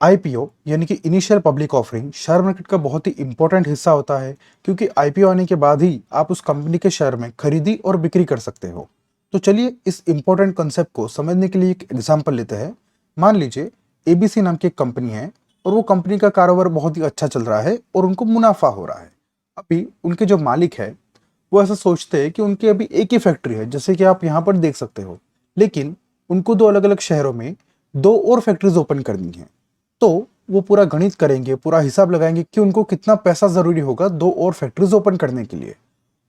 IPO यानी कि initial public offering share market का बहुत ही इंपॉर्टेंट हिस्सा होता है, क्योंकि आईपीओ आने के बाद ही आप उस कंपनी के शेयर में खरीदी और बिक्री कर सकते हो। तो चलिए इस इंपॉर्टेंट कंसेप्ट को समझने के लिए एक एग्जांपल लेते हैं। मान लीजिए एबीसी नाम की एक कंपनी है और वो कंपनी का कारोबार बहुत ही अच्छा चल रहा है और उनको मुनाफा हो रहा है। अभी उनके जो मालिक है वो ऐसा सोचते हैं कि उनकी अभी एक ही फैक्ट्री है, जैसे कि आप यहाँ पर देख सकते हो, लेकिन उनको दो अलग अलग शहरों में दो और फैक्ट्रीज ओपन करनी है। तो वो पूरा गणित करेंगे, पूरा हिसाब लगाएंगे कि उनको कितना पैसा जरूरी होगा दो और फैक्ट्रीज ओपन करने के लिए।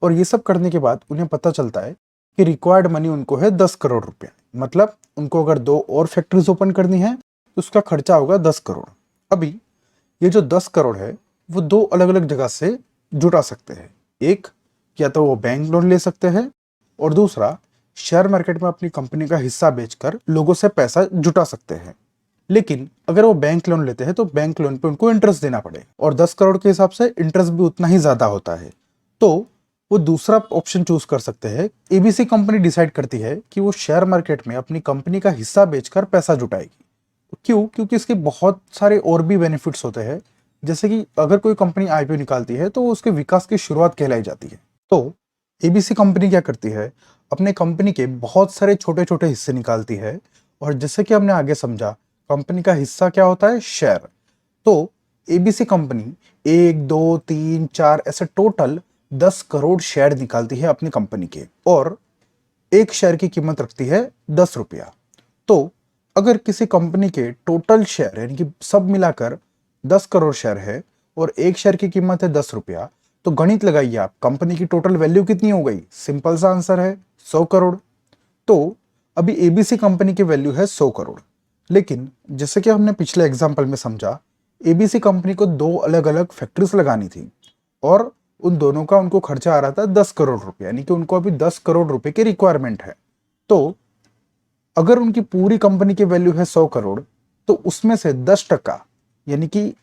और ये सब करने के बाद उन्हें पता चलता है कि रिक्वायर्ड मनी उनको है 10 करोड़ रुपया। मतलब उनको अगर दो और फैक्ट्रीज ओपन करनी है तो उसका खर्चा होगा 10 करोड़। अभी ये जो 10 करोड़ है वो दो अलग अलग जगह से जुटा सकते हैं। एक, या तो वो बैंक लोन ले सकते हैं, और दूसरा शेयर मार्केट में अपनी कंपनी का हिस्सा बेचकर लोगों से पैसा जुटा सकते हैं। लेकिन अगर वो बैंक लोन लेते हैं तो बैंक लोन पे उनको इंटरेस्ट देना पड़ेगा, और 10 करोड़ के हिसाब से इंटरेस्ट भी उतना ही ज्यादा होता है। तो वो दूसरा ऑप्शन चूज कर सकते हैं। एबीसी कंपनी डिसाइड करती है कि वो शेयर मार्केट में अपनी कंपनी का हिस्सा बेचकर पैसा जुटाएगी। क्यों? क्योंकि इसके बहुत सारे और भी बेनिफिट्स होते हैं। जैसे कि अगर कोई कंपनी आईपीओ निकालती है तो वो उसके विकास की शुरुआत कहलाई जाती है। तो एबीसी कंपनी क्या करती है, अपने कंपनी के बहुत सारे छोटे छोटे हिस्से निकालती है। और जैसे कि हमने आगे समझा, कंपनी का हिस्सा क्या होता है? शेयर। तो एबीसी कंपनी एक दो तीन चार ऐसे टोटल 10 करोड़ शेयर निकालती है अपनी कंपनी के, और एक शेयर की कीमत रखती है 10 रुपया। तो अगर किसी कंपनी के टोटल शेयर यानी कि सब मिलाकर 10 करोड़ शेयर है और एक शेयर की कीमत है 10 रुपया, तो गणित लगाइए आप, कंपनी की टोटल वैल्यू कितनी हो गई? सिंपल सा आंसर है 100 करोड़। तो अभी एबीसी कंपनी की वैल्यू है 100 करोड़। लेकिन जैसे कि हमने पिछले एग्जाम्पल में समझा, एबीसी कंपनी को दो अलग अलग फैक्ट्रीज लगानी थी, और उन दोनों का उनको खर्चा आ रहा था 10 करोड़ रुपए, यानी कि उनको अभी 10 करोड़ रुपए की रिक्वायरमेंट है। तो अगर उनकी पूरी कंपनी की वैल्यू है 100 करोड़, तो उसमें से 10% यानी कि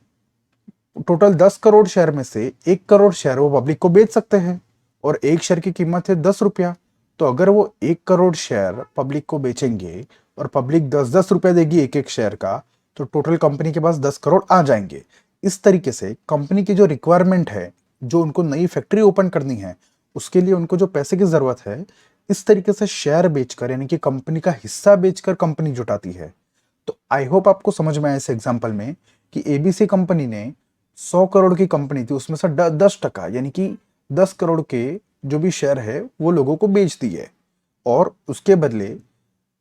टोटल 10 करोड़ शेयर में से 1 करोड़ शेयर वो पब्लिक को बेच सकते हैं, और एक शेयर की कीमत है 10 रुपया। तो अगर वो 1 करोड़ शेयर पब्लिक को बेचेंगे और पब्लिक 10-10 रुपया देगी एक एक शेयर का, तो टोटल कंपनी के पास 10 करोड़ आ जाएंगे। इस तरीके से कंपनी की जो रिक्वायरमेंट है, जो उनको नई फैक्ट्री ओपन करनी है, उसके लिए उनको जो पैसे की जरूरत है, इस तरीके से शेयर बेचकर यानी कि कंपनी का हिस्सा बेचकर कंपनी जुटाती है। तो आई होप आपको समझ में आया इस एग्जांपल में कि एबीसी कंपनी ने 100 करोड़ की कंपनी थी, उसमें से 10% यानी कि 10 करोड़ के जो भी शेयर है वो लोगों को बेच दिए, और उसके बदले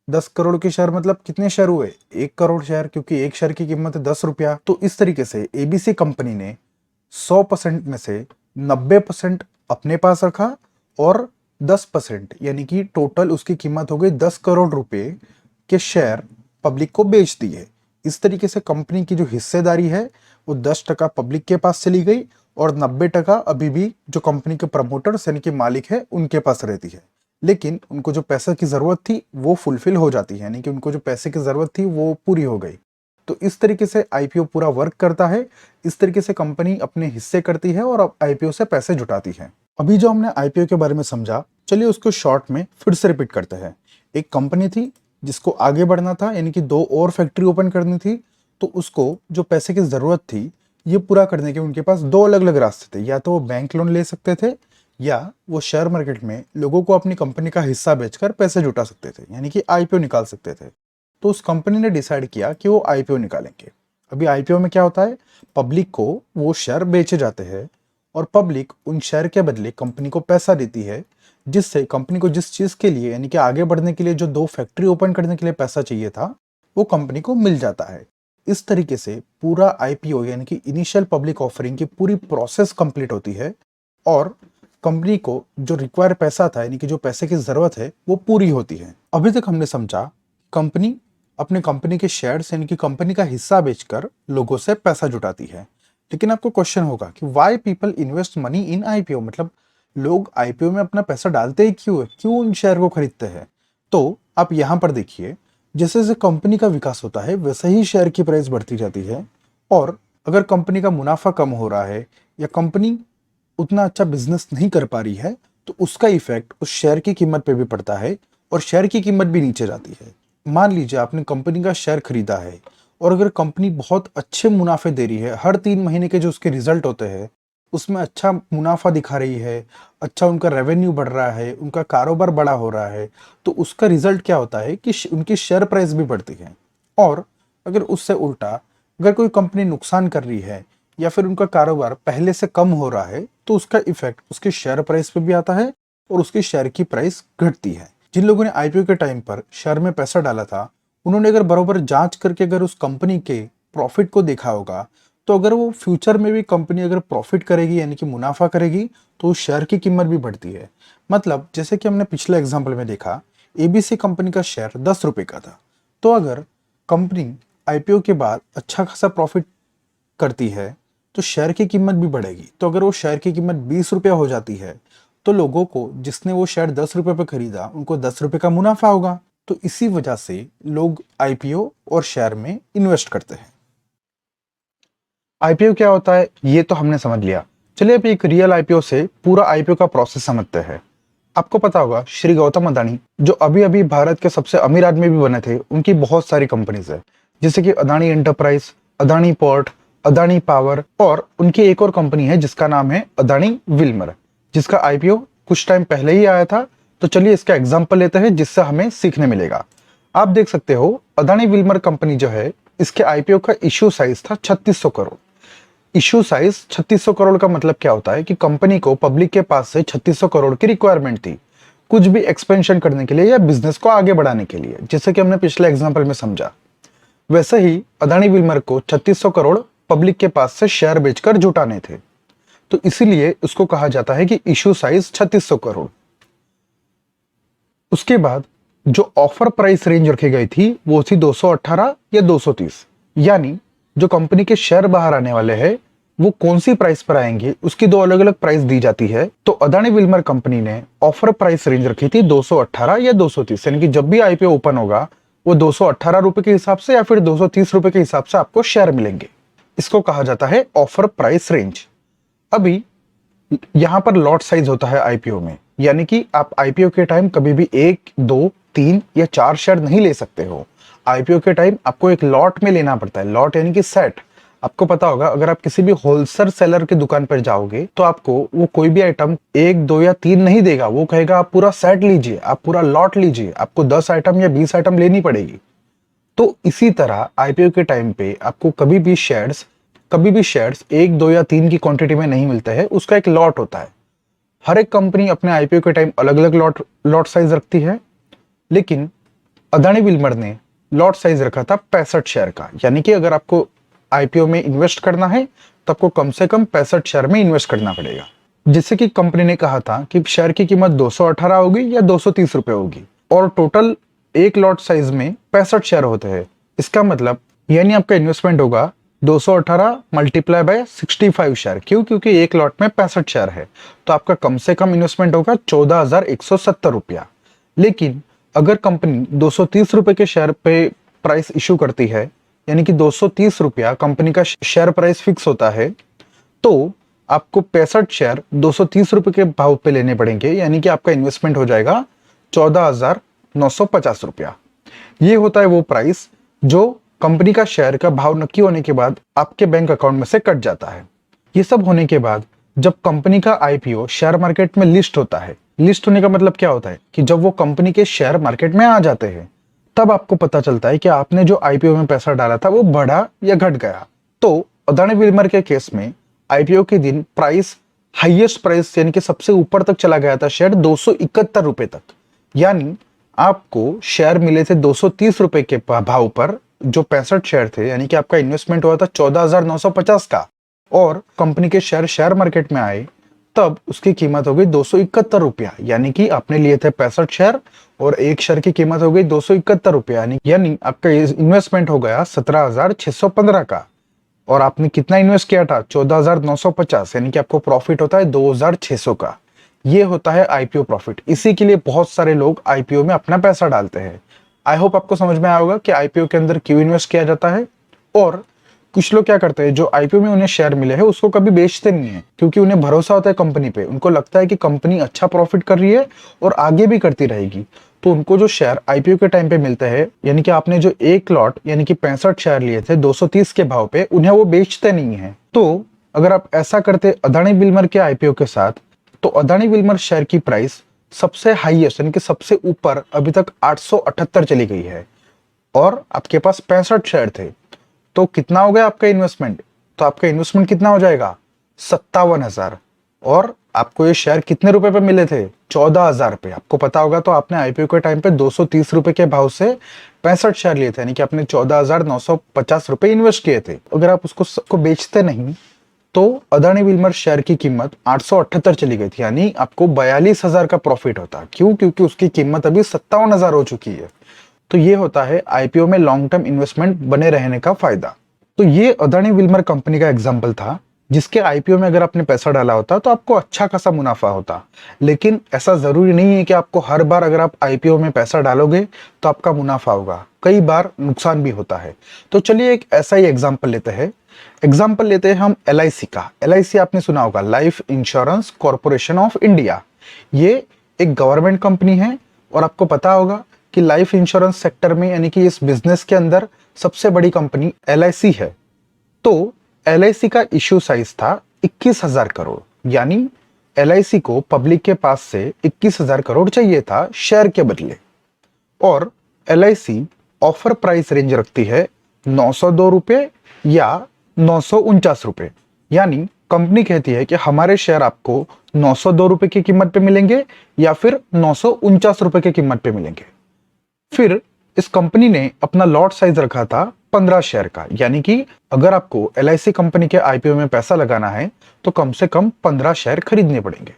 10 करोड़ के शेयर मतलब कितने शेयर हुए? 1 करोड़ शेयर, क्योंकि एक शेयर की कीमत है 10 रुपया। तो इस तरीके से एबीसी कंपनी ने 100% में से 90% अपने पास रखा, और 10% यानी कि टोटल उसकी कीमत हो गई 10 करोड़ रुपए के शेयर पब्लिक को बेच दिए। इस तरीके से कंपनी की जो हिस्सेदारी है वो 10% पब्लिक के पास चली गई, और 90% अभी भी जो कंपनी के प्रमोटर्स यानी कि मालिक है उनके पास रहती है। लेकिन उनको जो पैसे की जरूरत थी वो फुलफिल हो जाती है, यानी कि उनको जो पैसे की जरूरत थी वो पूरी हो गई। तो इस तरीके से आईपीओ पूरा वर्क करता है। इस तरीके से कंपनी अपने हिस्से करती है और आईपीओ से पैसे जुटाती है। अभी जो हमने आईपीओ के बारे में समझा, चलिए उसको शॉर्ट में फिर से रिपीट करते हैं। एक कंपनी थी जिसको आगे बढ़ना था, यानी कि दो और फैक्ट्री ओपन करनी थी। तो उसको जो पैसे की जरूरत थी ये पूरा करने के उनके पास दो अलग अलग रास्ते थे। या तो वो बैंक लोन ले सकते थे, या वो शेयर मार्केट में लोगों को अपनी कंपनी का हिस्सा बेचकर पैसे जुटा सकते थे, यानी कि आईपीओ निकाल सकते थे। तो उस कंपनी ने डिसाइड किया कि वो आईपीओ निकालेंगे। अभी आईपीओ में क्या होता है, पब्लिक को वो शेयर बेचे जाते हैं, और पब्लिक उन शेयर के बदले कंपनी को पैसा देती है, जिससे कंपनी को जिस चीज के लिए यानी कि आगे बढ़ने के लिए जो दो फैक्ट्री ओपन करने के लिए पैसा चाहिए था वो कंपनी को मिल जाता है। इस तरीके से पूरा आईपीओ यानी कि इनिशियल पब्लिक ऑफरिंग की पूरी प्रोसेस कंप्लीट होती है, और कंपनी को जो रिक्वायर पैसा था यानी कि जो पैसे की जरूरत है वो पूरी होती है। अभी तक हमने समझा कंपनी अपने कंपनी के शेयर्स यानी कि कंपनी का हिस्सा बेचकर लोगों से पैसा जुटाती है। लेकिन आपको क्वेश्चन होगा कि why people invest money in IPO, मतलब लोग आईपीओ में अपना पैसा डालते ही क्यों है, क्यों उन शेयर को खरीदते हैं? तो आप यहां पर देखिए, जैसे जैसे कंपनी का विकास होता है वैसे ही शेयर की प्राइस बढ़ती जाती है, और अगर कंपनी का मुनाफा कम हो रहा है या कंपनी उतना अच्छा बिजनेस नहीं कर पा रही है, तो उसका इफेक्ट उस शेयर की कीमत पे भी पड़ता है, और शेयर की कीमत भी नीचे जाती है। मान लीजिए आपने कंपनी का शेयर खरीदा है और अगर कंपनी बहुत अच्छे मुनाफे दे रही है, हर 3 महीने के जो उसके रिजल्ट होते हैं उसमें अच्छा मुनाफा दिखा रही है, अच्छा उनका रेवेन्यू बढ़ रहा है, उनका कारोबार बड़ा हो रहा है, तो उसका रिजल्ट क्या होता है कि उनकी शेयर प्राइस भी बढ़ती है। और अगर उससे उल्टा अगर कोई कंपनी नुकसान कर रही है या फिर उनका कारोबार पहले से कम हो रहा है, तो उसका इफेक्ट उसके शेयर प्राइस पे भी आता है और उसके शेयर की प्राइस घटती है। जिन लोगों ने आईपीओ के टाइम पर शेयर में पैसा डाला था, उन्होंने अगर बराबर जांच करके अगर उस कंपनी के प्रॉफिट को देखा होगा, तो अगर वो फ्यूचर में भी कंपनी अगर प्रॉफिट करेगी यानी कि मुनाफा करेगी, तो उस शेयर की कीमत भी बढ़ती है। मतलब जैसे कि हमने पिछले एग्जाम्पल में देखा, एबीसी कंपनी का शेयर 10 रुपए का था, तो अगर कंपनी आईपीओ के बाद अच्छा खासा प्रॉफिट करती है तो शेयर की कीमत भी बढ़ेगी। तो अगर वो शेयर की कीमत 20 रुपया हो जाती है, तो लोगों को, जिसने वो शेयर 10 रुपए पे खरीदा, उनको 10 रुपए का मुनाफा होगा। तो इसी वजह से लोग आईपीओ और शेयर में इन्वेस्ट करते हैं। आईपीओ क्या होता है ये तो हमने समझ लिया। चलिए अब एक रियल आईपीओ से पूरा आईपीओ का प्रोसेस समझते हैं। आपको पता होगा श्री गौतम अदानी जो अभी अभी भारत के सबसे अमीर आदमी भी बने थे, उनकी बहुत सारी कंपनीज है, जैसे कि Adani enterprise, Adani port, Adani power, और उनकी एक और कंपनी है जिसका नाम है अदानी विल्मर, जिसका आईपीओ कुछ टाइम पहले ही आया था। तो चलिए इसका एग्जाम्पल लेते हैं जिससे हमें सीखने मिलेगा। आप देख सकते हो अदानी विल्मर कंपनी जो है, इसके आईपीओ का इश्यू साइज था 3600 करोड़। इश्यू साइज 3600 करोड़ का मतलब क्या होता है कि कंपनी को पब्लिक के पास से 3600 करोड़ की रिक्वायरमेंट थी, कुछ भी एक्सपेंशन करने के लिए या बिजनेस को आगे बढ़ाने के लिए, जैसे कि हमने पिछले एग्जांपल में समझा। वैसे ही अदानी विल्मर को 3600 करोड़ पब्लिक के पास से शेयर बेचकर जुटाने थे, तो इसीलिए उसको कहा जाता है कि इश्यू साइज 3600 करोड़। उसके बाद जो ऑफर प्राइस रेंज रखी गई थी वो थी 218 या 230, यानी जो कंपनी के शेयर बाहर आने वाले हैं वो कौन सी प्राइस पर आएंगे उसकी दो अलग अलग प्राइस दी जाती है। तो अदानी विल्मर कंपनी ने ऑफर प्राइस रेंज रखी थी 218 या 230, यानी कि जब भी आईपीओ ओपन होगा वो 218 रुपए के हिसाब से या फिर 230 रुपए के हिसाब से आपको शेयर मिलेंगे। इसको कहा जाता है ऑफर प्राइस रेंज। अभी यहां पर लॉट साइज होता है आईपीओ में, यानी कि आप आईपीओ के टाइम कभी भी 1, 2, 3 या 4 शेयर नहीं ले सकते हो। आईपीओ के टाइम आपको एक लॉट में लेना पड़ता है। लॉट यानी कि सेट। आपको पता होगा अगर आप किसी भी होलसेल सेलर की दुकान पर जाओगे तो आपको वो कोई भी आइटम 1, 2 या 3 नहीं देगा, वो कहेगा आप पूरा सेट लीजिए, आप पूरा लॉट लीजिए, आपको 10 आइटम या 20 आइटम लेनी पड़ेगी। तो इसी तरह आईपीओ के टाइम पे आपको कभी भी शेयर्स 1, 2 या 3 की क्वांटिटी में नहीं मिलता है, उसका एक लॉट होता है। हर एक कंपनी अपने आईपीओ के टाइम अलग अलग लॉट साइज रखती है, लेकिन अदानी विल्मर ने लॉट साइज रखा था 65 शेयर का, यानी कि अगर आपको आईपीओ में इन्वेस्ट करना है तो आपको कम से कम 65 शेयर में इन्वेस्ट करना पड़ेगा। जिससे कि कंपनी ने कहा था कि शेयर की कीमत 218 होगी या 230 रुपए होगी, और टोटल एक लॉट साइज में 65 शेयर होते हैं। इसका मतलब यानी आपका इन्वेस्टमेंट होगा 218 मल्टीप्लाई बाय 65 शेयर। क्यों? क्योंकि एक लॉट में 65 शेयर है, तो आपका कम से कम इन्वेस्टमेंट होगा 14,170 रुपया। लेकिन अगर कंपनी 230 रुपए के शेयर पे प्राइस इशू करती है, यानी कि 230 रुपया कंपनी का शेयर प्राइस फिक्स होता है, तो आपको 65 शेयर 230 रुपए के भाव पे लेने पड़ेंगे, यानी कि आपका इन्वेस्टमेंट हो जाएगा 14,950 रुपया। ये होता है वो प्राइस जो कंपनी का शेयर का भाव नक्की होने के बाद आपके बैंक अकाउंट में से कट जाता है। ये सब होने के बाद जब कंपनी का आईपीओ शेयर मार्केट में लिस्ट होता है, लिस्ट होने का मतलब क्या होता है कि जब वो कंपनी के शेयर मार्केट में आ जाते हैं, तब आपको पता चलता है कि आपने जो आईपीओ में पैसा डाला था वो बढ़ा या घट गया। तो अदानी विल्मर के केस में आईपीओ के दिन प्राइस हाईएस्ट प्राइस यानी कि सबसे ऊपर तक चला गया था शेयर 271 रुपए तक, यानी आपको शेयर मिले थे 230 रुपए के भाव पर जो 65 शेयर थे, यानी कि आपका इन्वेस्टमेंट हुआ था 14,950 का, और कंपनी के शेयर मार्केट में आए तब उसकी कीमत हो गई 271 रुपया, यानी कि आपने लिए थे 65 शेयर और एक शेयर की कीमत हो गई 271 रुपया, यानी आपका इन्वेस्टमेंट हो गया 17,615 का, और आपने कितना इन्वेस्ट किया था 14,950, यानी कि आपको प्रॉफिट होता है 2,600 का। ये होता है आईपीओ प्रॉफिट। इसी के लिए बहुत सारे लोग आईपीओ में अपना पैसा डालते हैं। आई होप आपको समझ में आया होगा कि आईपीओ के अंदर क्यों इन्वेस्ट किया जाता है। और कुछ लोग क्या करते हैं, जो आईपीओ में उन्हें शेयर मिले हैं उसको कभी बेचते नहीं है, क्योंकि उन्हें भरोसा होता है कंपनी पे। उनको लगता है कि कंपनी अच्छा प्रॉफिट कर रही है और आगे भी करती रहेगी, तो उनको जो शेयर आईपीओ के टाइम पे मिलते हैं, यानी कि आपने जो एक लॉट यानी कि 65 शेयर लिए थे 230 के भाव पे, उन्हें वो बेचते नहीं है। तो अगर आप ऐसा करते अदानी विल्मर के आईपीओ के साथ, तो अदानी विल्मर शेयर की प्राइस सबसे हाईएस्ट यानी कि सबसे ऊपर अभी तक 878 चली गई है और आपके पास 65 शेयर थे। तो कितना हो गया आपका इन्वेस्टमेंट? तो आपका इन्वेस्टमेंट कितना हो जाएगा? 57,000। और आपको ये शेयर कितने रुपए पे मिले थे? 14,000 पे। आपको पता होगा तो आपने आईपीओ के टाइम पे 230 रुपए के भाव से 65 शेयर लिए थे, यानी कि आपने 14,950 रुपए इन्वेस्ट किए थे। अगर आप उसको सबको बेचते नहीं तो अदानी विल्मर शेयर की कीमत 878 चली गई थी, यानी आपको 42,000 का प्रॉफिट होता। क्यों? क्योंकि उसकी कीमत अभी 57,000 हो चुकी है। तो ये होता है आईपीओ में लॉन्ग टर्म इन्वेस्टमेंट बने रहने का फायदा। तो ये अदानी विल्मर कंपनी का एग्जांपल था, जिसके आईपीओ में अगर आपने पैसा डाला होता तो आपको अच्छा खासा मुनाफा होता। लेकिन ऐसा जरूरी नहीं है कि आपको हर बार अगर आप आईपीओ में पैसा डालोगे तो आपका मुनाफा होगा, कई बार नुकसान भी होता है। तो चलिए एक ऐसा ही एग्जाम्पल लेते हैं। एग्जाम्पल लेते हैं हम एलआईसी का। एलआईसी आपने सुना होगा, life insurance corporation of India. ये एक गवर्नमेंट कंपनी है और आपको पता होगा कि लाइफ इंश्योरेंस सेक्टर में यानी कि इस बिजनेस के अंदर सबसे बड़ी कंपनी एलआईसी है। तो एलआईसी का इश्यू साइज था 21,000 करोड़, यानी एलआईसी को पब्लिक के पास से 21,000 करोड़ चाहिए था शेयर के बदले। और एलआईसी ऑफर प्राइस रेंज रखती है 902 रुपए या 949 रुपए, यानी कंपनी कहती है कि हमारे शेयर आपको 902 रुपए की कीमत पे मिलेंगे या फिर 949 रुपए की कीमत पे मिलेंगे। फिर इस कंपनी ने अपना लॉट साइज रखा था 15 शेयर का, यानी कि अगर आपको एलआईसी कंपनी के आईपीओ में पैसा लगाना है तो कम से कम 15 शेयर खरीदने पड़ेंगे।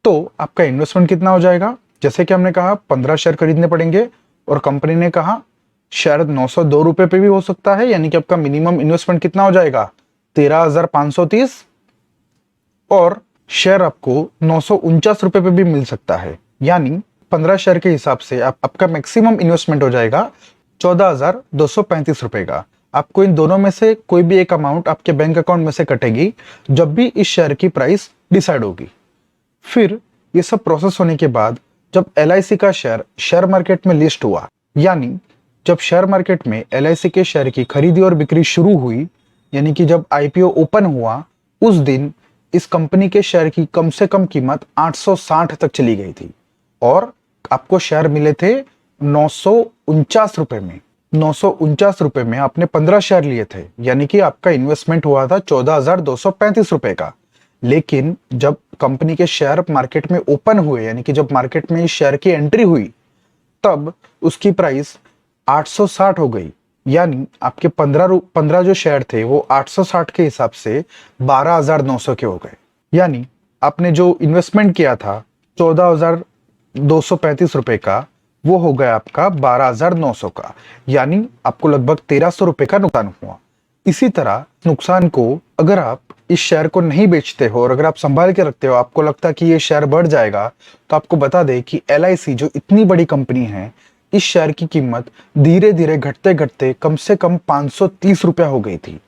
तो आपका इन्वेस्टमेंट कितना हो जाएगा? जैसे कि हमने कहा 15 शेयर खरीदने पड़ेंगे और कंपनी ने कहा शेयर 902 रुपए पे भी हो सकता है, यानी कि आपका मिनिमम इन्वेस्टमेंट कितना हो जाएगा? 13,530। और शेयर आपको 949 रुपए पे भी मिल सकता है, यानी 15 शेयर के हिसाब से आपका मैक्सिमम इन्वेस्टमेंट हो जाएगा 14,235 रुपए का। आपको इन दोनों में से कोई भी एक अमाउंट आपके बैंक अकाउंट में से कटेगी जब भी इस शेयर की प्राइस डिसाइड होगी। फिर ये सब प्रोसेस होने के बाद जब एलआईसी का शेयर शेयर मार्केट में लिस्ट हुआ, यानी जब शेयर मार्केट में एलआईसी के शेयर की खरीदी और बिक्री शुरू हुई, यानी कि जब आईपीओ ओपन हुआ, उस दिन इस कंपनी के शेयर की कम से कम कीमत 860 तक चली गई थी और आपको शेयर मिले थे 949 रुपए में। 949 रुपए में आपने 15 शेयर लिए थे, यानी कि आपका इन्वेस्टमेंट हुआ था 14,235 रुपए का। लेकिन जब कंपनी के शेयर मार्केट में ओपन हुए, यानी कि जब मार्केट में इस शेयर की एंट्री हुई, तब उसकी प्राइस 860 हो गई, यानी आपके 15 जो शेयर थे वो 860 के हिसाब से 12,900 के हो गए। यानी आपने जो इन्वेस्टमेंट किया था 14,235 रुपए का, वो हो गया आपका 12,900 का, यानी आपको लगभग 1,300 रुपए का नुकसान हुआ। इसी तरह नुकसान को अगर आप इस शेयर को नहीं बेचते हो और अगर आप संभाल के रखते हो, आपको लगता है कि ये शेयर बढ़ जाएगा, तो आपको बता दें कि एलआईसी जो इतनी बड़ी कंपनी है, इस शेयर की कीमत धीरे धीरे घटते घटते कम से कम 530 रुपया हो गई थी।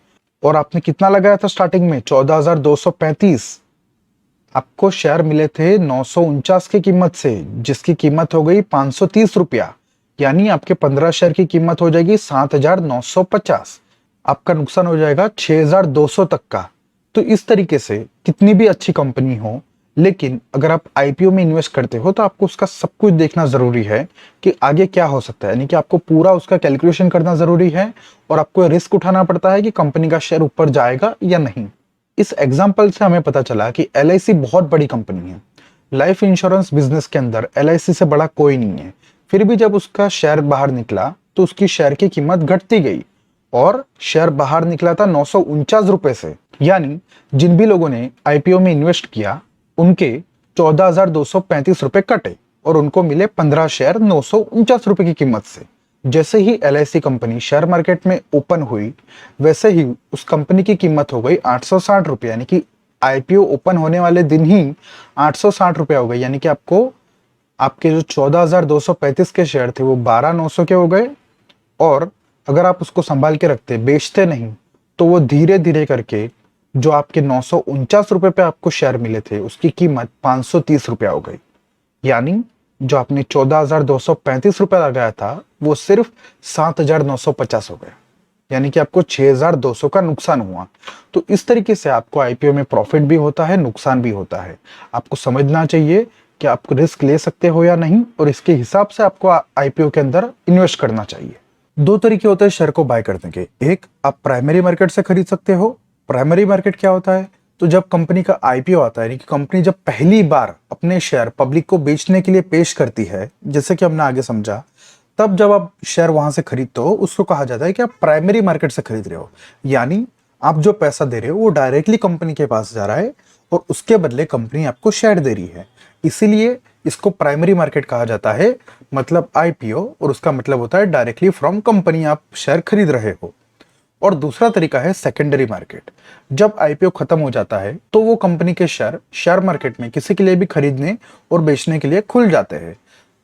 और आपने कितना लगाया था स्टार्टिंग में? 14,235। आपको शेयर मिले थे 949 की कीमत से, जिसकी कीमत हो गई 530 रुपया, यानी आपके 15 शेयर की कीमत हो जाएगी 7,950। आपका नुकसान हो जाएगा 6,200 तक का। तो इस तरीके से कितनी भी अच्छी कंपनी हो, लेकिन अगर आप आईपीओ में इन्वेस्ट करते हो तो आपको उसका सब कुछ देखना जरूरी है कि आगे क्या हो सकता है, यानी कि आपको पूरा उसका कैलकुलेशन करना जरूरी है और आपको रिस्क उठाना पड़ता है कि कंपनी का शेयर ऊपर जाएगा या नहीं। इस एग्जाम्पल से हमें पता चला कि एलआईसी बहुत बड़ी कंपनी है। लाइफ इंश्योरेंस बिजनेस के अंदर एलआईसी से बड़ा कोई नहीं है। फिर भी जब उसका शेयर बाहर निकला तो उसकी शेयर की कीमत घटती गई और शेयर बाहर निकला था 949 रुपए से, यानी जिन भी लोगों ने आईपीओ में इन्वेस्ट किया उनके 14,235 रुपए कटे और उनको मिले 15 शेयर 949 रुपए की कीमत से। जैसे ही एलआईसी कंपनी शेयर मार्केट में ओपन हुई, वैसे ही उस कंपनी की कीमत हो गई 860 रुपए, यानी कि आईपीओ ओपन होने वाले दिन ही 860 रुपए हो गए, यानी कि आपको आपके जो 14,235 के शेयर थे वो 12,900 के हो गए। और अगर आप उसको संभाल के रखते, बेचते नहीं, तो वो धीरे धीरे करके जो आपके 949 रुपए पे आपको शेयर मिले थे उसकी कीमत 530 रुपया हो गई, यानी जो आपने 14,235 रुपए लगाया था वो सिर्फ 7,950 हो गया, यानी कि आपको 6,200 का नुकसान हुआ। तो इस तरीके से आपको आईपीओ में प्रॉफिट भी होता है, नुकसान भी होता है। आपको समझना चाहिए कि आप रिस्क ले सकते हो या नहीं, और इसके हिसाब से आपको आईपीओ के अंदर इन्वेस्ट करना चाहिए। दो तरीके होते हैं शेयर को बाय करने के। एक, आप प्राइमरी मार्केट से खरीद सकते हो। प्राइमरी मार्केट क्या होता है? तो जब कंपनी का आईपीओ आता है, यानी कि कंपनी जब पहली बार अपने शेयर पब्लिक को बेचने के लिए पेश करती है, जैसे कि हमने आगे समझा, तब जब आप शेयर वहां से खरीदते हो उसको कहा जाता है कि आप प्राइमरी मार्केट से खरीद रहे हो। यानी आप जो पैसा दे रहे हो वो डायरेक्टली कंपनी के पास जा रहा है और उसके बदले कंपनी आपको शेयर दे रही है। इसीलिए इसको प्राइमरी मार्केट कहा जाता है, मतलब आईपीओ, और उसका मतलब होता है डायरेक्टली फ्रॉम कंपनी आप शेयर खरीद रहे हो। और दूसरा तरीका है सेकेंडरी मार्केट। जब आईपीओ खत्म हो जाता है तो वो कंपनी के शेयर शेयर मार्केट में किसी के लिए भी खरीदने और बेचने के लिए खुल जाते हैं।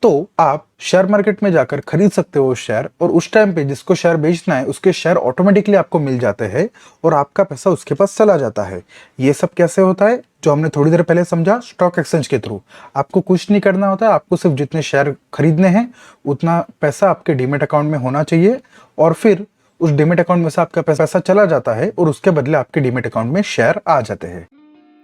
तो आप शेयर मार्केट में जाकर खरीद सकते हो शेयर, और उस टाइम पे जिसको शेयर बेचना है उसके शेयर ऑटोमेटिकली आपको मिल जाते हैं और आपका पैसा उसके पास चला जाता है। ये सब कैसे होता है? जो हमने थोड़ी देर पहले समझा, स्टॉक एक्सचेंज के थ्रू। आपको कुछ नहीं करना होता है, आपको सिर्फ जितने शेयर खरीदने हैं उतना पैसा आपके डीमेट अकाउंट में होना चाहिए, और फिर उस डीमेट अकाउंट में से आपका पैसा चला जाता है और उसके बदले आपके डीमेट अकाउंट में शेयर आ जाते हैं।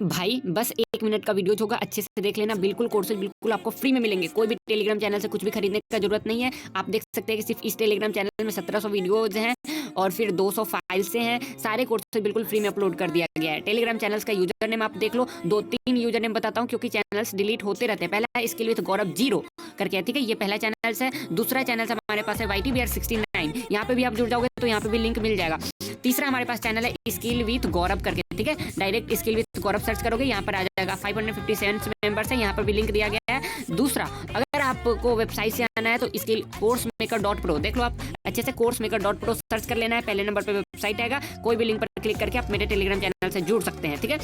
भाई बस 1 मिनट का वीडियो होगा, अच्छे से देख लेना। बिल्कुल कोर्सेज बिल्कुल आपको फ्री में मिलेंगे। कोई भी टेलीग्राम चैनल से कुछ भी खरीदने का जरूरत नहीं है। आप देख सकते हैं कि सिर्फ इस टेलीग्राम चैनल में 1700 वीडियोज हैं और फिर 200 फाइल्स हैं। सारे कोर्सेज बिल्कुल फ्री में अपलोड कर दिया गया है। टेलीग्राम चैनल्स का यूजर नेम आप देख लो, 2-3 यूजर नेम बताता हूँ क्योंकि चैनल्स डिलीट होते रहते हैं। पहला है स्किल विद गौरव 0 करके, ठीक है, ये पहला चैनल है। दूसरा चैनल हमारे पास है YTBR69, यहाँ पे भी आप जुड़ जाओगे तो यहाँ पे भी लिंक मिल जाएगा। तीसरा हमारे पास चैनल है स्किल विद गौरव करके, ठीक है, direct skill with Gaurav search करोगे यहाँ पर आ जाएगा। 557 मेंबर्स है, यहाँ पर भी लिंक दिया गया है। दूसरा, अगर आपको वेबसाइट से आना है तो स्किल courseMaker.pro देख लो, आप अच्छे से courseMaker.pro सर्च कर लेना है। पहले नंबर पे वेबसाइट आएगा, कोई भी लिंक पर क्लिक करके आप मेरे टेलीग्राम चैनल से जुड़ सकते हैं, ठीक है।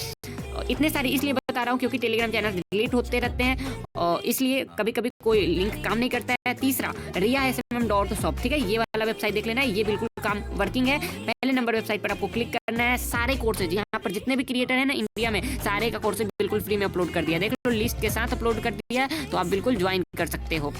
इतने सारे इसलिए बता रहा हूँ क्योंकि टेलीग्राम चैनल डिलीट होते रहते हैं और इसलिए कभी कभी कोई लिंक काम नहीं करता है। तीसरा, RIASMM.shop, ठीक है, ये वाला वेबसाइट देख लेना है, ये बिल्कुल काम वर्किंग है। पहले नंबर वेबसाइट पर आपको क्लिक करना है। सारे कोर्सेज यहाँ पर जितने भी क्रिएटर है ना इंडिया में, सारे का कोर्सेज बिल्कुल फ्री में अपलोड कर दिया। देख लो, लिस्ट के साथ अपलोड कर दिया, तो आप बिल्कुल ज्वाइन कर सकते हो।